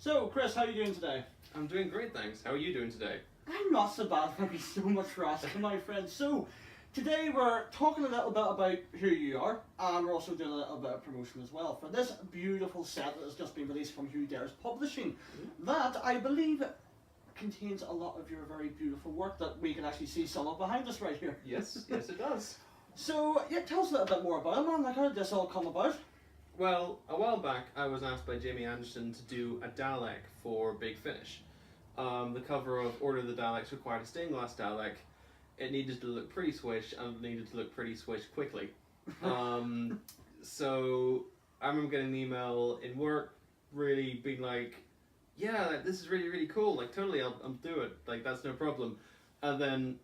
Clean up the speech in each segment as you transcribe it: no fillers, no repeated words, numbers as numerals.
So, Chris, how are you doing today? I'm doing great, thanks. How are you doing today? I'm not so bad, thank you so much for asking, my friend. So, today we're talking a little bit about who you are, and we're also doing a little bit of promotion as well for this beautiful set that has just been released from Who Dares Publishing. That, I believe, contains a lot of your very beautiful work that we can actually see some of behind us right here. Yes, yes it does. So, yeah, tell us a little bit more about it, man. Like, how did this all come about? Well, a while back I was asked by Jamie Anderson to do a Dalek for Big Finish. The cover of Order of the Daleks required a stained glass Dalek. It needed to look pretty swish, and it needed to look pretty swish quickly. So I remember getting an email in work, really being like, yeah, like, this is really, really cool, like totally, I'll do it, like that's no problem. And then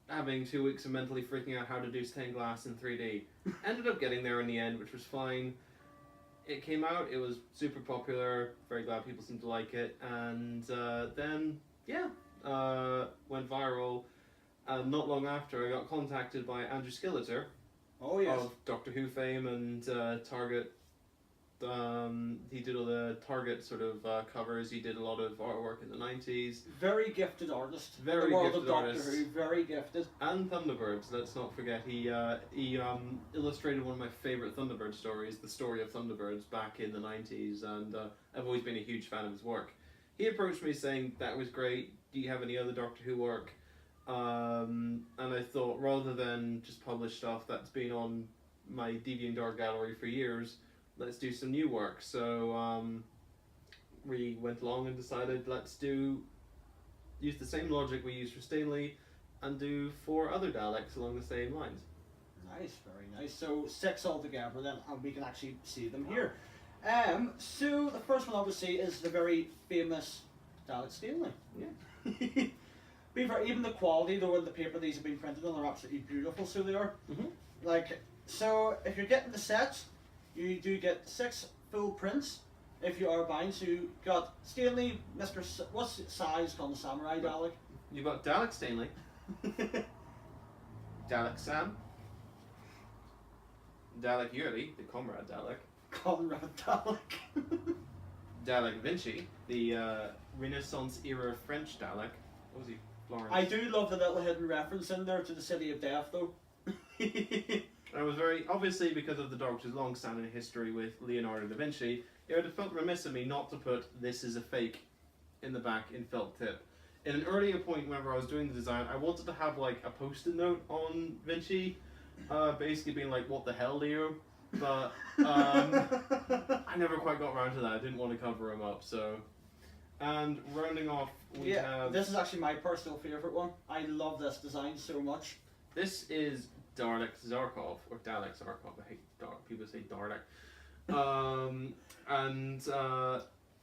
having 2 weeks of mentally freaking out how to do stained glass in 3D. Ended up getting there in the end, which was fine. It came out, it was super popular, very glad people seemed to like it, and then, yeah, went viral. Not long after, I got contacted by Andrew Skilleter Oh, yes. of Doctor Who fame and Target. He did all the Target sort of covers, he did a lot of artwork in the 90s. Very gifted artist. Very in the world gifted of Doctor artist. Who, very gifted. And Thunderbirds, let's not forget. He illustrated one of my favourite Thunderbird stories, the story of Thunderbirds, back in the 90s, and I've always been a huge fan of his work. He approached me saying, that was great, do you have any other Doctor Who work? And I thought, rather than just publish stuff that's been on my DeviantArt gallery for years, let's do some new work. So we went along and decided, let's use the same logic we used for Stanley and do 4 other Daleks along the same lines. Nice, very nice. So 6 altogether then, and we can actually see them here. So the first one obviously is the very famous Dalek Stanley. Yeah. Even the quality though in the paper these have been printed on are absolutely beautiful, so they are. Like, so if you're getting the set, you do get 6 full prints if you are buying. So you got Stanley, what's the size called the Samurai Dalek? You got Dalek Stanley, Dalek Sam, Dalek Yuri, the Comrade Dalek, Conrad Dalek. Dalek Vinci, the Renaissance era French Dalek. What was he? Florence. I do love the little hidden reference in there to the City of Death though. I was very, obviously because of the Doctor's long-standing history with Leonardo da Vinci, it would have felt remiss of me not to put "this is a fake" in the back in felt tip. In an earlier point whenever I was doing the design, I wanted to have like a post-it note on Vinci, basically being like, what the hell, Leo? But I never quite got around to that. I didn't want to cover him up, so. And rounding off, we have... This is actually my personal favourite one. I love this design so much. This is Dalek Zarkov, or Dalek Zarkov. I hate people say Dalek.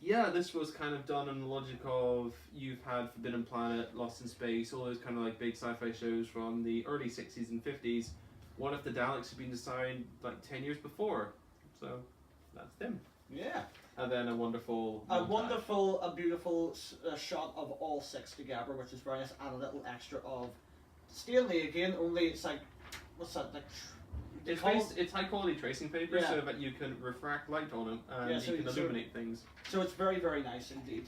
Yeah, this was kind of done in the logic of, you've had Forbidden Planet, Lost in Space, all those kind of like big sci-fi shows from the early 60s and 50s. What if the Daleks had been designed like 10 years before? So that's them. Yeah. And then a wonderful beautiful shot of all 6 together, which is very nice, and a little extra of Stanley again, only it's like, what's that, like... It's high quality tracing paper, yeah. So that you can refract light on it and you can illuminate things. So it's very, very nice indeed.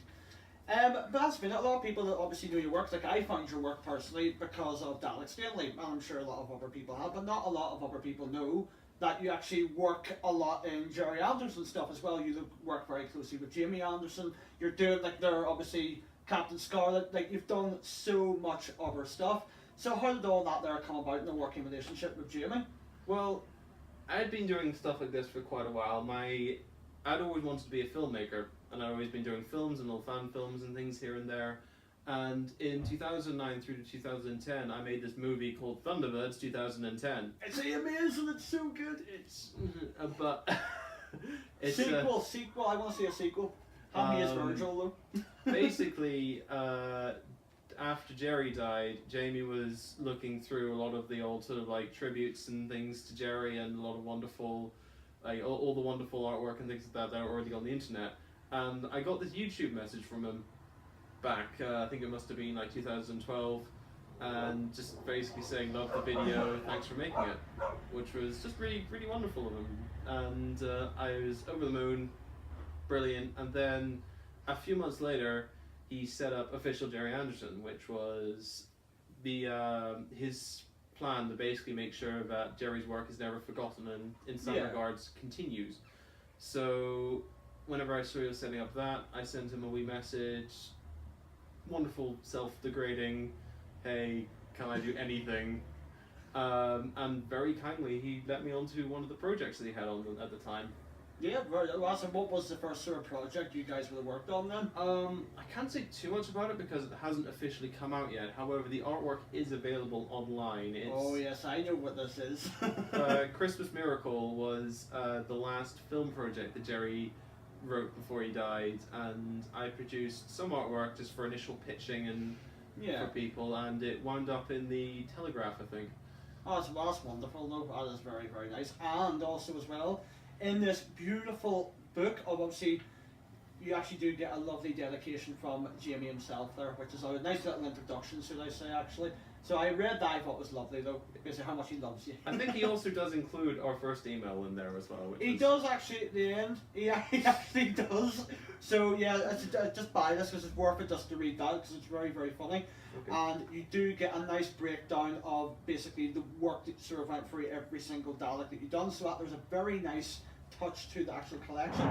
But that's been it. A lot of people that obviously know your work, like I found your work personally because of Dalek Stanley, and I'm sure a lot of other people have, but not a lot of other people know that you actually work a lot in Jerry Anderson stuff as well. You work very closely with Jamie Anderson. You're doing, like, they're obviously Captain Scarlet, like you've done so much other stuff. So how did all that there come about in a working relationship with Jamie? Well, I'd been doing stuff like this for quite a while. I'd always wanted to be a filmmaker, and I'd always been doing films and little fan films and things here and there. And in 2009 through to 2010, I made this movie called Thunderbirds 2010. It's amazing, it's so good. But it's sequel. I want to see a sequel. How many is Virgil though? Basically, after Jerry died, Jamie was looking through a lot of the old sort of like tributes and things to Jerry, and a lot of wonderful, like all the wonderful artwork and things like that are already on the internet. And I got this YouTube message from him back, I think it must have been like 2012, and just basically saying, love the video, thanks for making it, which was just really, really wonderful of him. And I was over the moon, brilliant. And then a few months later, he set up Official Jerry Anderson, which was the his plan to basically make sure that Jerry's work is never forgotten and, in some regards, continues. So, whenever I saw he was setting up that, I sent him a wee message. Wonderful, self-degrading. Hey, can I do anything? And very kindly, he let me onto one of the projects that he had on at the time. Yeah, very well. So what was the first sort of project you guys would have worked on then? I can't say too much about it because it hasn't officially come out yet. However, the artwork is available online. Oh yes, I know what this is. Christmas Miracle was the last film project that Jerry wrote before he died, and I produced some artwork just for initial pitching and for people, and it wound up in the Telegraph, I think. Oh, that's wonderful, though. That is very, very nice. And also, as well, in this beautiful book, obviously, you actually do get a lovely dedication from Jamie himself there, which is a nice little introduction, should I say, actually. So I read that, I thought it was lovely, though, because of how much he loves you. I think he also does include our first email in there as well. He does, actually, at the end. He actually does. So, yeah, just buy this, because it's worth it just to read that, because it's very, very funny. Okay. And you do get a nice breakdown of basically the work that sort of went through every single Dalek that you've done, so that there's a very nice touch to the actual collection.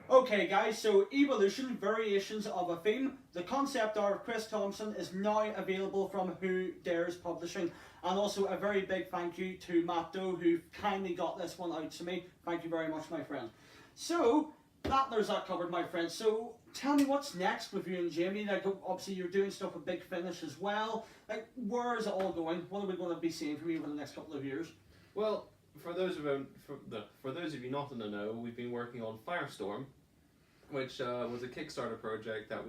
Okay guys, so Evolution, Variations of a Theme. The concept art of Chris Thompson is now available from Who Dares Publishing. And also a very big thank you to Matt Doe, who kindly got this one out to me. Thank you very much, my friend. So, there's that covered, my friend. So, tell me what's next with you and Jamie. Like, obviously you're doing stuff with Big Finish as well. Like, where is it all going? What are we going to be seeing from you over the next couple of years? Well, for those of you not in the know, we've been working on Firestorm, which was a Kickstarter project that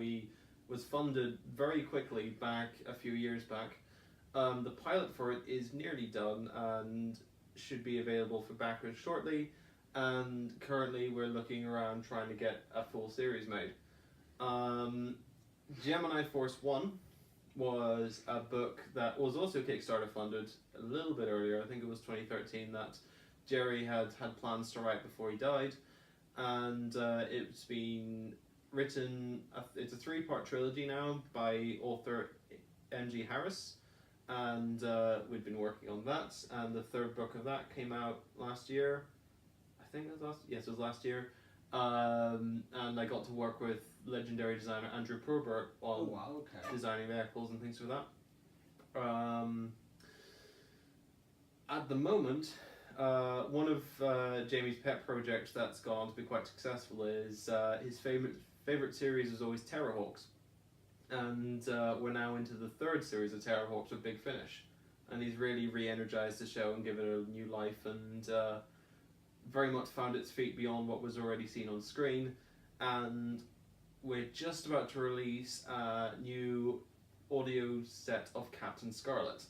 was funded very quickly back a few years back. The pilot for it is nearly done and should be available for backers shortly. And currently, we're looking around trying to get a full series made. Gemini Force 1 was a book that was also Kickstarter funded a little bit earlier. I think it was 2013 that Jerry had plans to write before he died, and it's been written. It's a 3-part trilogy now by author M.G. Harris, and we'd been working on that. And the 3rd book of that came out last year. I think it was last year. And I got to work with legendary designer Andrew Probert on designing vehicles and things like that. At the moment, one of Jamie's pet projects that's gone on to be quite successful is his favorite series is always Terrorhawks, and we're now into the 3rd series of Terrorhawks with Big Finish, and he's really re-energized the show and given it a new life, and very much found its feet beyond what was already seen on screen. And we're just about to release a new audio set of Captain Scarlet.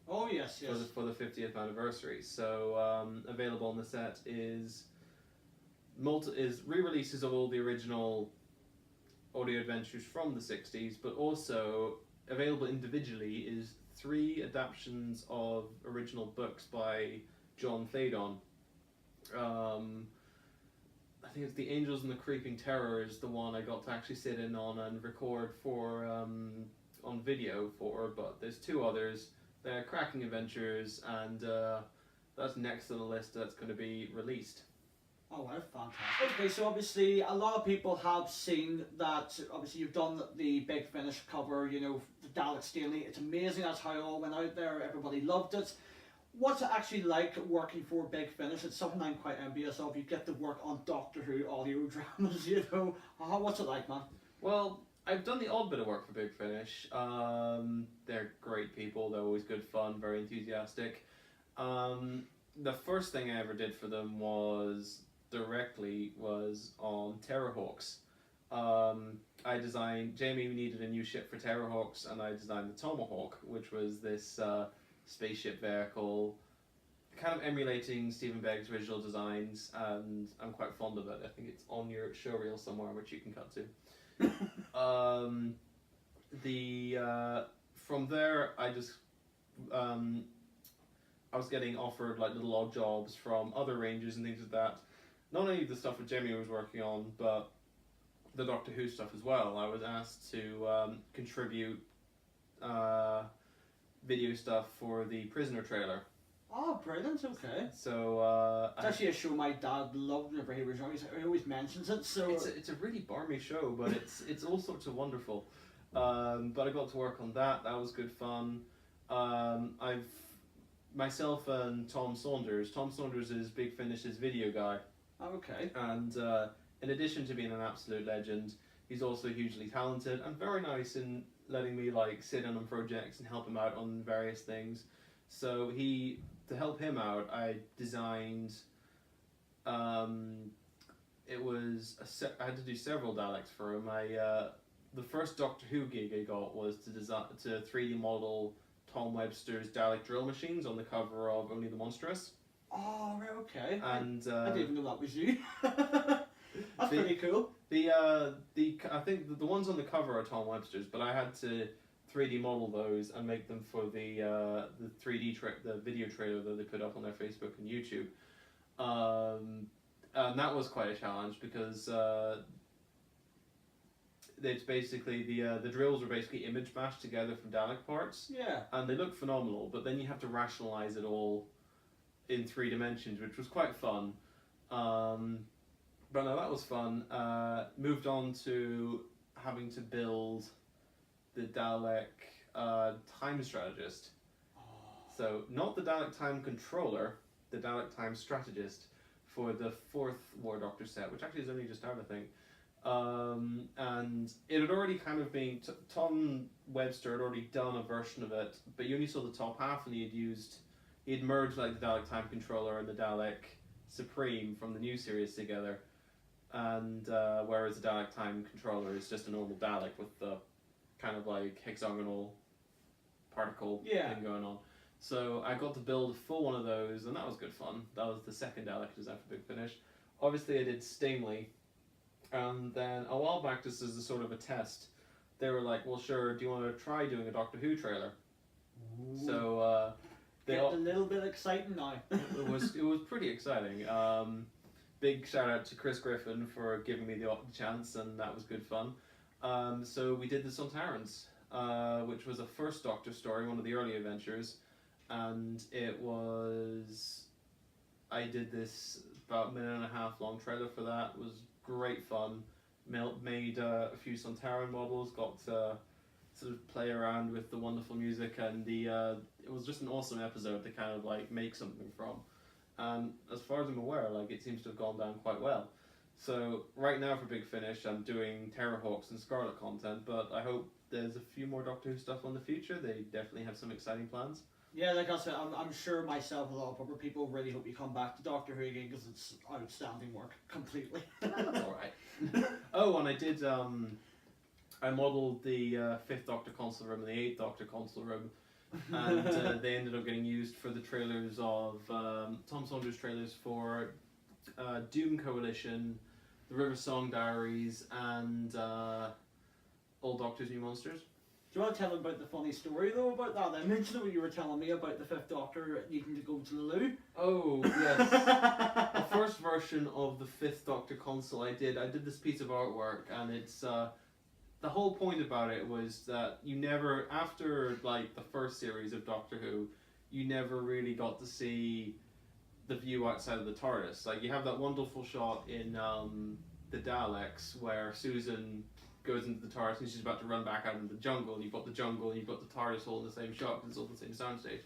Oh yes, yes. For the 50th anniversary. So available on the set is re-releases of all the original audio adventures from the 60s, but also available individually is 3 adaptations of original books by John Thaydon. I think it's The Angels and the Creeping Terror is the one I got to actually sit in on and record for on video for, but there's 2 others. They're cracking adventures, and that's next on the list that's going to be released. Oh wow, fantastic. Okay, so obviously a lot of people have seen that, obviously you've done the Big Finish cover, you know, the Dalek Stanley. It's amazing, that's how it all went out there, everybody loved it. What's it actually like working for Big Finish? It's something I'm quite envious of. You get to work on Doctor Who audio dramas, you know. What's it like, man? Well, I've done the odd bit of work for Big Finish. They're great people. They're always good fun, very enthusiastic. The first thing I ever did for them was on Terrorhawks. Jamie needed a new ship for Terrorhawks, and I designed the Tomahawk, which was this spaceship vehicle, kind of emulating Stephen Begg's original designs, and I'm quite fond of it. I think it's on your show reel somewhere, which you can cut to. From there, I was getting offered like little odd jobs from other ranges and things like that. Not only the stuff that Jamie was working on, but the Doctor Who stuff as well. I was asked to contribute video stuff for the Prisoner trailer. Oh, brilliant, okay. So it's actually a show my dad loved whenever he was young. He always mentions it, so... It's a really barmy show, but it's all sorts of wonderful. But I got to work on that. That was good fun. Myself and Tom Saunders is Big Finish's video guy. Okay. And in addition to being an absolute legend, he's also hugely talented and very nice in letting me like sit in on projects and help him out on various things. So to help him out, I designed. I had to do several Daleks for him. The first Doctor Who gig I got was to 3D model Tom Webster's Dalek drill machines on the cover of Only the Monstrous. Oh, right, okay. And I didn't even know that was you. That's pretty cool. I think the ones on the cover are Tom Webster's, but I had to 3D model those and make them for the 3D the video trailer that they put up on their Facebook and YouTube. And that was quite a challenge because it's basically the drills are basically image mashed together from Dalek parts. Yeah. And they look phenomenal, but then you have to rationalize it all in 3 dimensions, which was quite fun. But no, that was fun. Moved on to having to build the Dalek time strategist. Oh. So not the Dalek time controller, the Dalek time strategist for the 4th War Doctor set, which actually is only just out, I think. And it had already kind of been Tom Webster had already done a version of it, but you only saw the top half, and he had merged like the Dalek time controller and the Dalek Supreme from the new series together, and whereas the Dalek time controller is just a normal Dalek with the kind of like hexagonal particle thing going on. So I got to build a full one of those, and that was good fun. That was the second Dalek design for Big Finish. Obviously I did Stingley, and then a while back, just as a sort of a test, they were like, well sure, do you want to try doing a Doctor Who trailer? Ooh. So getting a little bit exciting now. it was pretty exciting. Big shout out to Chris Griffin for giving me the chance, and that was good fun. So we did this on Terrance, which was a first Doctor story, one of the early adventures, and I did this about a 1.5 minute long trailer for that. It was great fun. Made a few Sontaran models, got to sort of play around with the wonderful music, and it was just an awesome episode to kind of like make something from. And as far as I'm aware, like it seems to have gone down quite well. So right now for Big Finish, I'm doing Terrorhawks and Scarlet content, but I hope there's a few more Doctor Who stuff on the future. They definitely have some exciting plans. Yeah, like I said, I'm sure myself, a lot of other people really hope you come back to Doctor Who again, because it's outstanding work, completely. That's alright. Oh, and I did, I modelled the 5th Doctor console room and the 8th Doctor console room, and they ended up getting used for the trailers of, Tom Saunders trailers for Doom Coalition, the River Song Diaries, and Old Doctor's New Monsters. Do you want to tell them about the funny story though about that? I mentioned what you were telling me about the 5th Doctor needing to go to the loo. Oh, yes. The first version of the 5th Doctor console I did this piece of artwork, and it's, the whole point about it was that you never, after like the first series of Doctor Who, you never really got to see the view outside of the TARDIS. Like you have that wonderful shot in the Daleks where Susan goes into the TARDIS and she's about to run back out into the jungle, and you've got the jungle and you've got the TARDIS all in the same shot because it's all the same soundstage.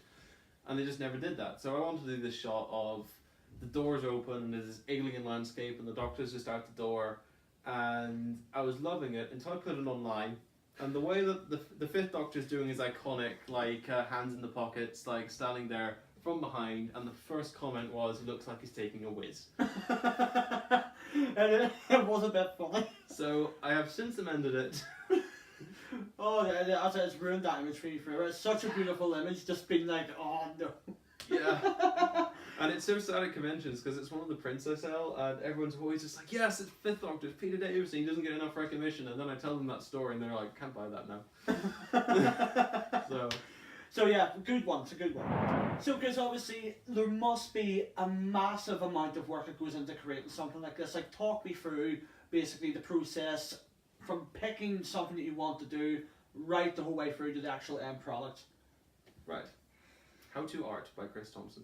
And they just never did that. So I wanted to do this shot of the doors open and there's this alien landscape and the Doctor's just out the door, and I was loving it until I put it online. And the way that the 5th Doctor's doing his iconic like hands in the pockets, like standing there from behind, and the first comment was, he looks like he's taking a whiz. And it was a bit funny. So I have since amended it. Oh, it's ruined that image for me forever. It's such a beautiful image, just being like, oh no. Yeah. And it's so sad at conventions because it's one of the prints I sell, and everyone's always just like, yes, it's 5th Doctor, it's Peter Davison, he doesn't get enough recognition. And then I tell them that story and they're like, can't buy that now. So yeah, good one, it's a good one. So because obviously there must be a massive amount of work that goes into creating something like this. Like talk me through basically the process from picking something that you want to do right the whole way through to the actual end product. Right. How to Art by Chris Thompson.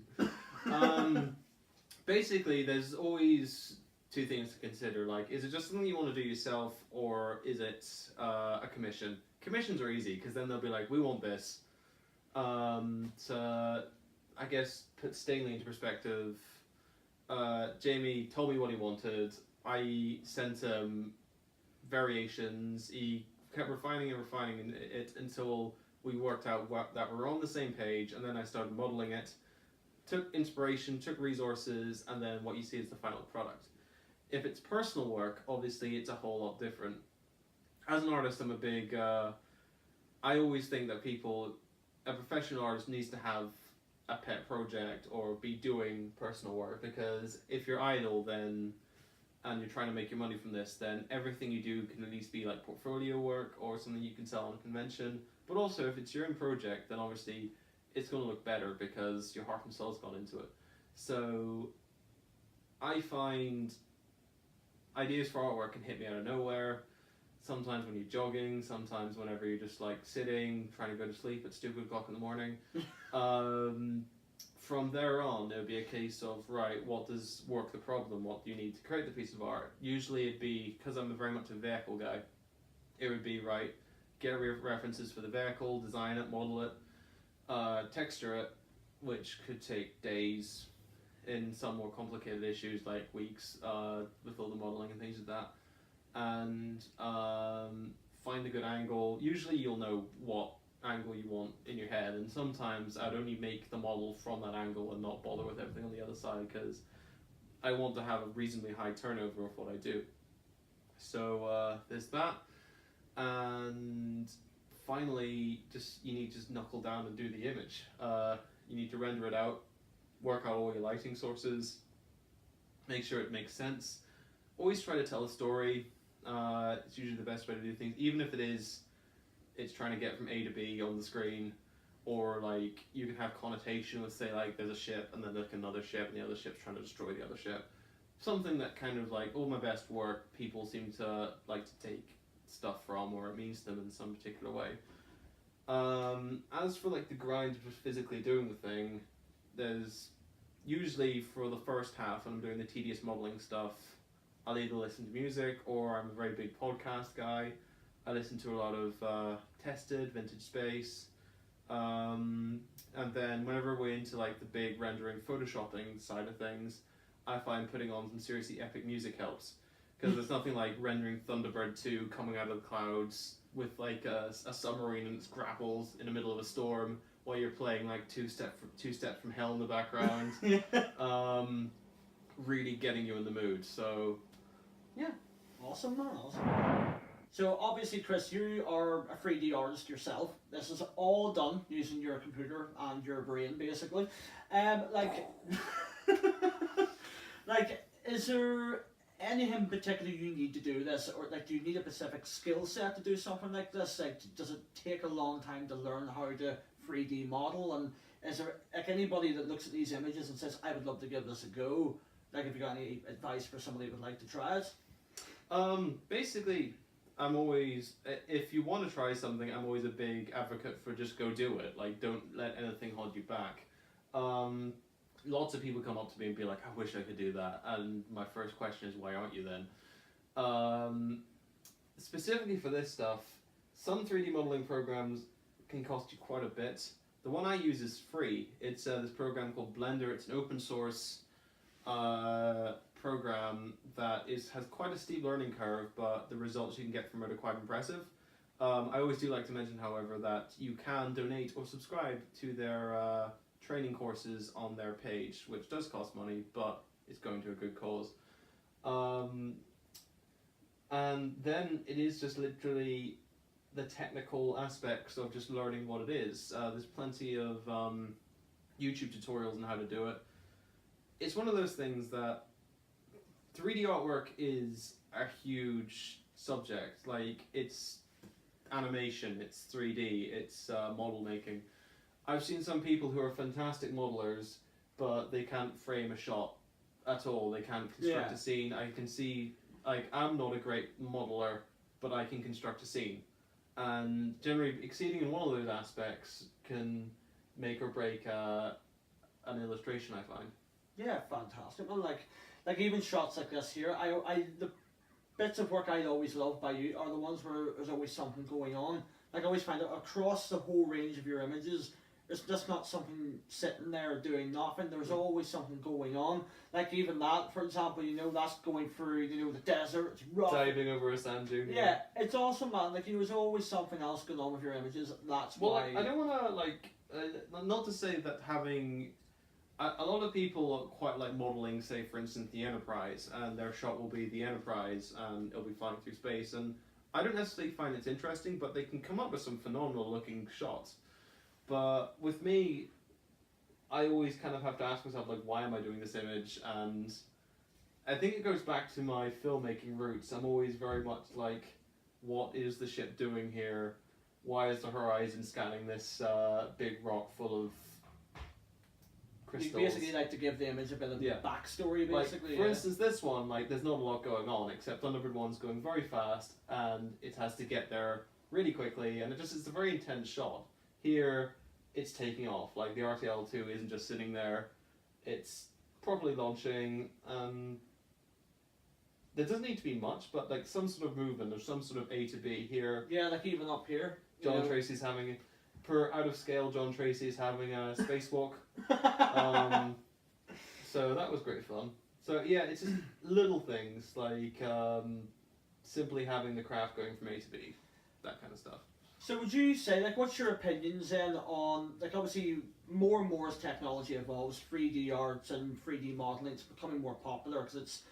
Basically, there's always two things to consider. Like, is it just something you want to do yourself, or is it a commission? Commissions are easy, because then they'll be like, we want this. To, I guess, put Stingley into perspective, Jamie told me what he wanted. I sent him variations. He kept refining it until we worked out that we're on the same page, and then I started modeling it. Took inspiration, took resources, and then what you see is the final product. If it's personal work, obviously it's a whole lot different. As an artist, I'm a big... I always think that a professional artist needs to have a pet project or be doing personal work, because if you're idle then, and you're trying to make your money from this, then everything you do can at least be like portfolio work or something you can sell on a convention. But also, if it's your own project, then obviously it's going to look better because your heart and soul's gone into it. So I find ideas for artwork can hit me out of nowhere. Sometimes when you're jogging, sometimes whenever you're just like sitting, trying to go to sleep at 2 o'clock in the morning. From there on, it would be a case of, right, what does work the problem? What do you need to create the piece of art? Usually it'd be, because I'm very much a vehicle guy, it would be, right, get references for the vehicle, design it, model it, texture it, which could take days in some more complicated issues like weeks with all the modeling and things like that. And find a good angle. Usually you'll know what angle you want in your head, and sometimes I'd only make the model from that angle and not bother with everything on the other side, because I want to have a reasonably high turnover of what I do. So there's that. And finally, you need to just knuckle down and do the image. You need to render it out, work out all your lighting sources, make sure it makes sense. Always try to tell a story. It's usually the best way to do things, even if it's trying to get from A to B on the screen, or like you can have connotation with, say, like there's a ship and then there's another ship and the other ship's trying to destroy the other ship. Something that kind of like, all my best work, people seem to like to take stuff from, or it means to them in some particular way. As for like the grind of just physically doing the thing, there's usually, for the first half when I'm doing the tedious modeling stuff, I'll either listen to music, or I'm a very big podcast guy. I listen to a lot of Tested, Vintage Space, and then whenever we're into like the big rendering photoshopping side of things, I find putting on some seriously epic music helps, because there's nothing like rendering Thunderbird 2 coming out of the clouds with like a submarine and its grapples in the middle of a storm while you're playing like two steps from hell in the background. Really getting you in the mood. So yeah, awesome, man, awesome. So obviously, Chris, you are a 3D artist yourself. This is all done using your computer and your brain, basically. Like, like, is there anything particular you need to do this, or like, do you need a specific skill set to do something like this? Like, does it take a long time to learn how to 3D model? And is there like anybody that looks at these images and says, "I would love to give this a go"? Like, have you got any advice for somebody who would like to try it? Basically, I'm always, if you want to try something, I'm always a big advocate for just go do it. Like, don't let anything hold you back. Lots of people come up to me and be like, I wish I could do that. And my first question is, why aren't you then? Specifically for this stuff, some 3D modeling programs can cost you quite a bit. The one I use is free. It's this program called Blender. It's an open source program that has quite a steep learning curve, but the results you can get from it are quite impressive. I always do like to mention, however, that you can donate or subscribe to their training courses on their page, which does cost money, but it's going to a good cause. And then it is just literally the technical aspects of just learning what it is. There's plenty of YouTube tutorials on how to do it. It's one of those things that 3D artwork is a huge subject. Like, it's animation, it's 3D, it's model making. I've seen some people who are fantastic modelers, but they can't frame a shot at all. They can't construct a scene. I can see like I'm not a great modeler, but I can construct a scene, and generally exceeding in one of those aspects can make or break an illustration, I find. Yeah, fantastic. Well, like even shots like this here, the bits of work I always love by you are the ones where there's always something going on. Like I always find that across the whole range of your images, it's just not something sitting there doing nothing. There's always something going on. Like even that, for example, that's going through, the desert. It's rough. Diving over a sand dune. Yeah, it's awesome, man. Like, there's always something else going on with your images. That's why. I don't want to not to say that having. A lot of people quite like modeling, say for instance, the Enterprise, and their shot will be the Enterprise, and it'll be flying through space. And I don't necessarily find it interesting, but they can come up with some phenomenal looking shots. But with me, I always kind of have to ask myself, like, why am I doing this image? And I think it goes back to my filmmaking roots. I'm always very much like, what is the ship doing here? Why is the horizon scanning this big rock full of crystals? You basically like to give the image a bit of backstory, basically. Like, for instance, this one, like, there's not a lot going on, except Thunderbird 1's going very fast, and it has to get there really quickly, and it's a very intense shot. Here, it's taking off. Like, the RTL2 isn't just sitting there, it's properly launching. There doesn't need to be much, but like some sort of movement or some sort of A to B here. Yeah, like even up here. John Tracy's having, per out of scale, John Tracy's having a spacewalk. So that was great fun. So yeah, it's just little things like simply having the craft going from A to B, that kind of stuff. So would you say, like, what's your opinions then on, like, obviously more and more as technology evolves, 3D arts and 3D modelling, it's becoming more popular because it's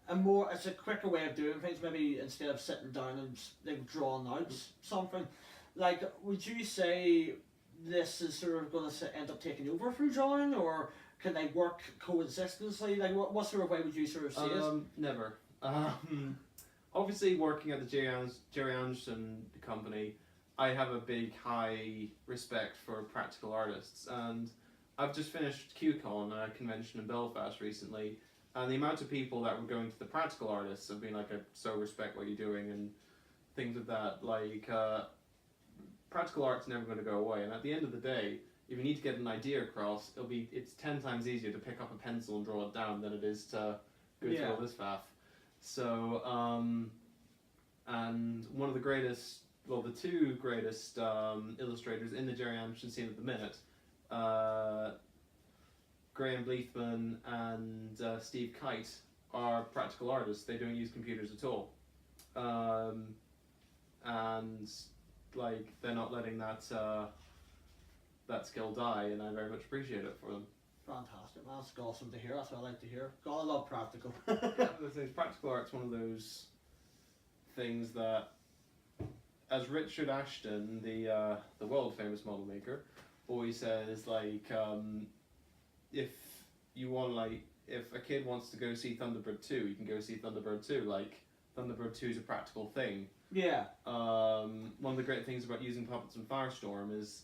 a quicker way of doing things, maybe instead of sitting down and like drawing out something. Like, would you say this is sort of going to end up taking over from drawing, or can they work coexistently? Like, what sort of way would you sort of see it? Never. Obviously, working at the Jerry Anderson company, I have a big, high respect for practical artists, and I've just finished QCon, a convention in Belfast recently, and the amount of people that were going to the practical artists have been like, I so respect what you're doing, and things like that. Like, practical art's never going to go away, and at the end of the day, if you need to get an idea across, it's 10 times easier to pick up a pencil and draw it down than it is to go through all this faff. So, and one of the greatest, well, the two greatest illustrators in the Jerry Anderson scene at the minute, Graham Bleethman and Steve Kite, are practical artists. They don't use computers at all. And like, they're not letting that skill die, and I very much appreciate it for them. Fantastic. That's awesome to hear. That's what I like to hear. Gotta love practical. Practical art's one of those things that, as Richard Ashton, the world famous model maker, always says, like, if you want, like, if a kid wants to go see Thunderbird 2, you can go see Thunderbird 2. Like, Thunderbird 2 is a practical thing. Yeah. One of the great things about using puppets in Firestorm is,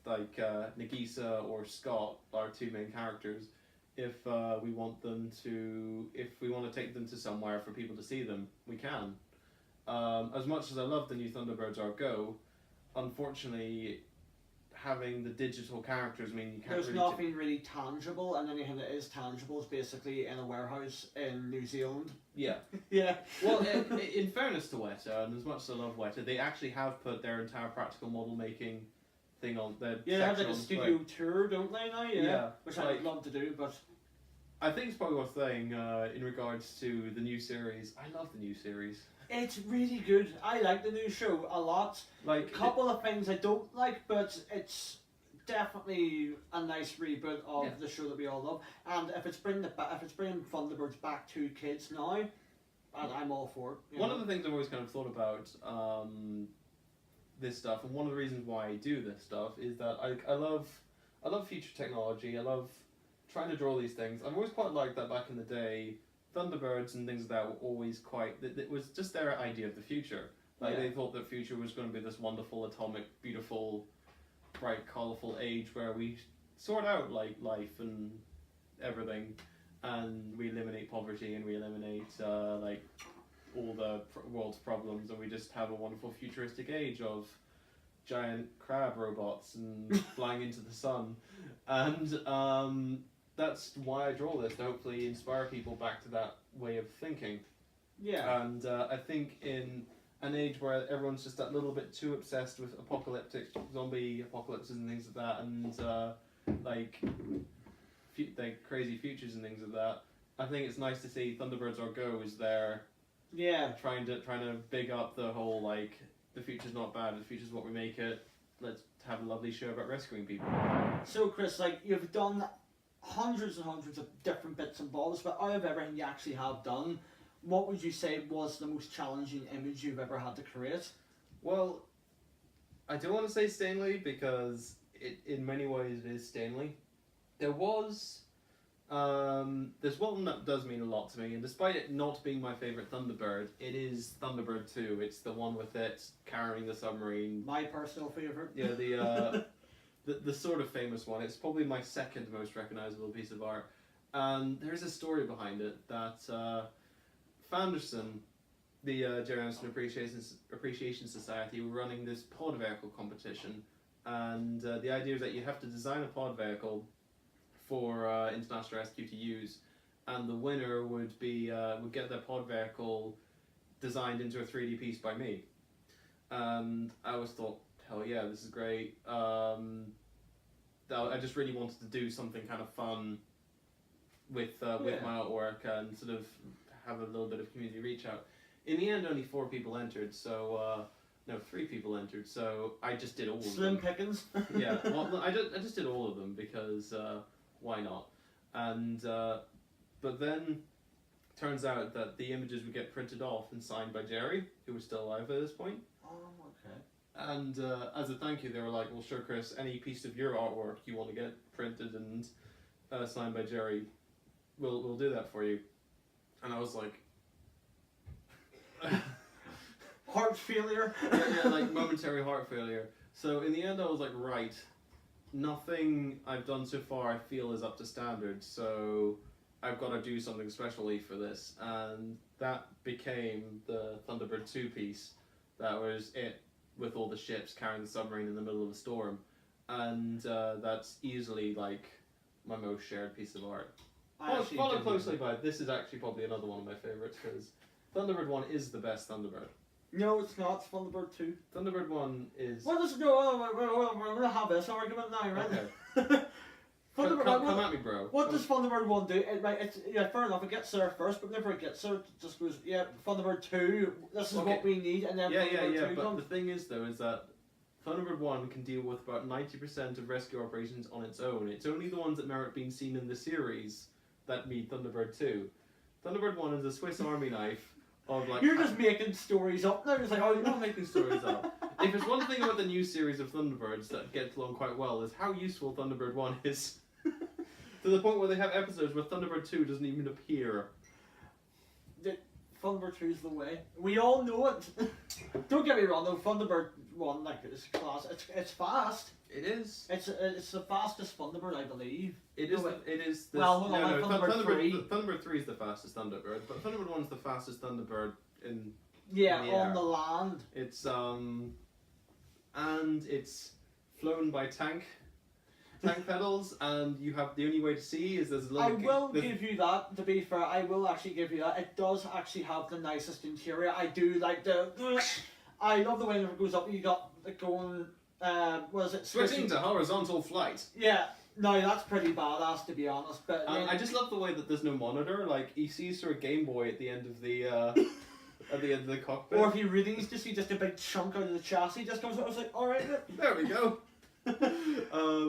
like, Nagisa or Scott, our two main characters, if we want to take them to somewhere for people to see them, we can. As much as I love the new Thunderbirds Are Go, unfortunately, having the digital characters mean you can't. There's nothing really tangible, and anything that is tangible is basically in a warehouse in New Zealand. Yeah. Yeah. Well, in fairness to Weta, and as much as I love Weta, they actually have put their entire practical model making thing on their. Yeah, they have like a studio tour, don't they now? Yeah. Which like, I would love to do, but I think it's probably worth saying in regards to the new series. I love the new series. It's really good. I like the new show a lot. Like, a couple of things I don't like, but it's definitely a nice reboot of the show that we all love. And if it's bringing Thunderbirds back to kids now, I'm all for it. One of the things I've always kind of thought about this stuff, and one of the reasons why I do this stuff, is that I love future technology. I love trying to draw these things. I've always quite liked that back in the day. Thunderbirds and things like that were always it was just their idea of the future. Like, they thought the future was going to be this wonderful, atomic, beautiful, bright, colourful age where we sort out, like, life and everything, and we eliminate poverty, and we eliminate, like, all the world's problems, and we just have a wonderful futuristic age of giant crab robots and flying into the sun. And that's why I draw this, to hopefully inspire people back to that way of thinking. Yeah. And I think in an age where everyone's just that little bit too obsessed with apocalyptic zombie apocalypses and things like that, and like crazy futures and things like that, I think it's nice to see Thunderbirds Are Go is there. Yeah. Trying to big up the whole like the future's not bad, the future's what we make it. Let's have a lovely show about rescuing people. So Chris, like you've done hundreds and hundreds of different bits and bobs, but out of everything you actually have done, what would you say was the most challenging image you've ever had to create? Well, I don't want to say Stanley because it in many ways it is Stanley. There was there's one that does mean a lot to me, and despite it not being my favourite Thunderbird, it is Thunderbird 2. It's the one with it carrying the submarine. My personal favourite. Yeah, the sort of famous one. It's probably my second most recognisable piece of art. And there's a story behind it that Fanderson, the Jerry Anderson Appreciation Society, were running this pod vehicle competition. And the idea is that you have to design a pod vehicle for international rescue to use, and the winner would get their pod vehicle designed into a 3D piece by me. And I always thought, hell yeah, this is great. I just really wanted to do something kind of fun with my artwork and sort of have a little bit of community reach out. In the end, only 4 people entered, so no, 3 people entered. So I just did all of them. Slim pickings. Yeah, well, I just did all of them because why not? And but then turns out that the images would get printed off and signed by Jerry, who was still alive at this point. Oh, okay. And as a thank you, they were like, well, sure, Chris, any piece of your artwork you want to get printed and signed by Jerry, we'll do that for you. And I was like... Heart failure? yeah, like momentary heart failure. So in the end, I was like, right, nothing I've done so far I feel is up to standard, so I've got to do something specially for this. And that became the Thunderbird 2 piece. That was it, with all the ships carrying the submarine in the middle of a storm. And that's easily like my most shared piece of art. Followed closely by, this is actually probably another one of my favourites, because Thunderbird 1 is the best Thunderbird. No, it's not. It's Thunderbird 2. Thunderbird 1 is... Well, let's go. We're going to have this argument now, right? Okay. Thunderbird, come at me, bro. What does Thunderbird 1 do? It's, yeah, fair enough, it gets there first, but whenever it gets there, it just goes, yeah, Thunderbird 2, this is what we need, and then Thunderbird 2 but comes. the thing is, though, is that Thunderbird 1 can deal with about 90% of rescue operations on its own. It's only the ones that merit being seen in the series that need Thunderbird 2. Thunderbird 1 is a Swiss Army knife of like... You're just making stories up now. It's like, oh, you're not making stories up. If there's one thing about the new series of Thunderbirds that gets along quite well, is how useful Thunderbird 1 is. To the point where they have episodes where Thunderbird 2 doesn't even appear. Thunderbird 2 is the way. We all know it. Don't get me wrong though, Thunderbird 1, like, it's class. It's fast. It is. It's the fastest Thunderbird, I believe. It is. It is. Well, hold on, Thunderbird 3. Thunderbird 3 is the fastest Thunderbird, but Thunderbird 1 is the fastest Thunderbird in. Yeah, in the on air. the land. It's and it's flown by tank pedals, and you have the only way to see is there's a little. I will give you that. To be fair, I will actually give you that. It does actually have the nicest interior. I do like the. I love the way it goes up. You got it going. Was it switching to horizontal flight? Yeah. No, that's pretty badass to be honest. But I just love the way that there's no monitor. Like he sees through a Game Boy at the end of the at the end of the cockpit. Or if he really needs to see just a big chunk out of the chassis, just comes out. I was like, all right. There we go.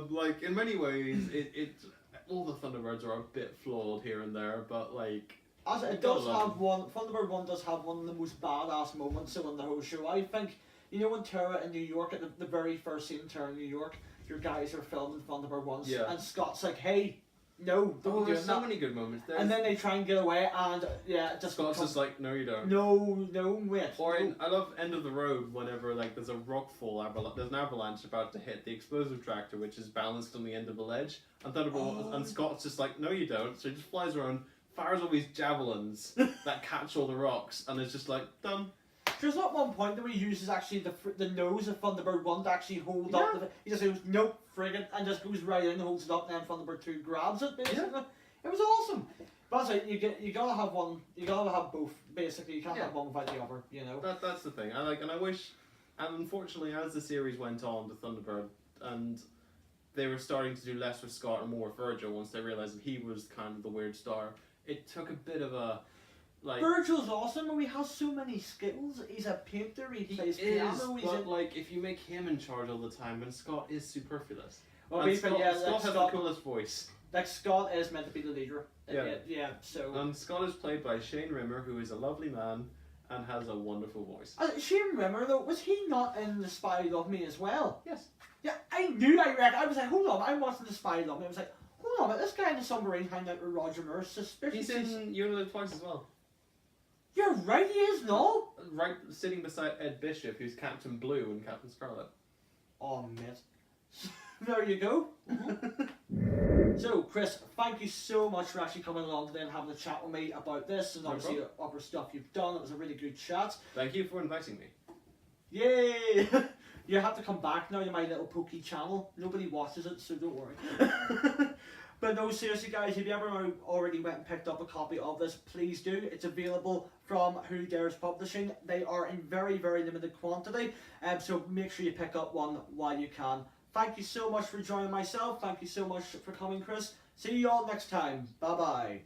Like in many ways, it all the Thunderbirds are a bit flawed here and there, but like as it does have one. Thunderbird 1 does have one of the most badass moments in the whole show. I think. You know when Tara in New York, at the very first scene, Tara in New York, your guys are filming Thunderbird 1, and Scott's like, hey, no, don't do there's so that. many good moments. And then they try and get away, and just Scott's just like, no, you don't. No, wait. Or I love End of the Road whenever like there's a rockfall, there's an avalanche about to hit the explosive tractor, which is balanced on the end of the ledge, and Thunderbird and Scott's just like, no, you don't. So he just flies around, fires all these javelins that catch all the rocks, and it's just like, done. There's not one point that he uses actually the nose of Thunderbird 1 to actually hold up. He just goes, nope, friggin', and just goes right in, holds it up, and then Thunderbird 2 grabs it, basically. Yeah. It was awesome. But that's it, you gotta have one, you gotta have both, basically. You can't have one without the other, you know. That's the thing. And I wish, and unfortunately, as the series went on to Thunderbird, and they were starting to do less with Scott and more with Virgil once they realised that he was kind of the weird star, it took a bit of a, like... Virgil's awesome, and he has so many skills. He's a painter, he plays piano. But like, if you make him in charge all the time, then Scott is superfluous. Well, and Scott has the coolest voice. Like, Scott is meant to be the leader. Yeah, so... And Scott is played by Shane Rimmer, who is a lovely man and has a wonderful voice. Shane Rimmer, though, was he not in The Spy Who Loved Me as well? Yes. Yeah, I knew I was like, hold on, I'm watching The Spy Who Loved Me. I was like, hold on, but this guy in the submarine hanging out with Roger Moore, suspicious. He's in You Only Live Twice as well. You're right, he is, no? Right, sitting beside Ed Bishop, who's Captain Blue and Captain Scarlet. Oh, mate. There you go. So, Chris, thank you so much for actually coming along today and having a chat with me about this and obviously the other stuff you've done. It was a really good chat. Thank you for inviting me. Yay! You have to come back now to my little pokey channel. Nobody watches it, so don't worry. But no, seriously guys, if you ever already went and picked up a copy of this, please do. It's available from Who Dares Publishing. They are in very, very limited quantity, so make sure you pick up one while you can. Thank you so much for joining myself. Thank you so much for coming, Chris. See you all next time. Bye-bye.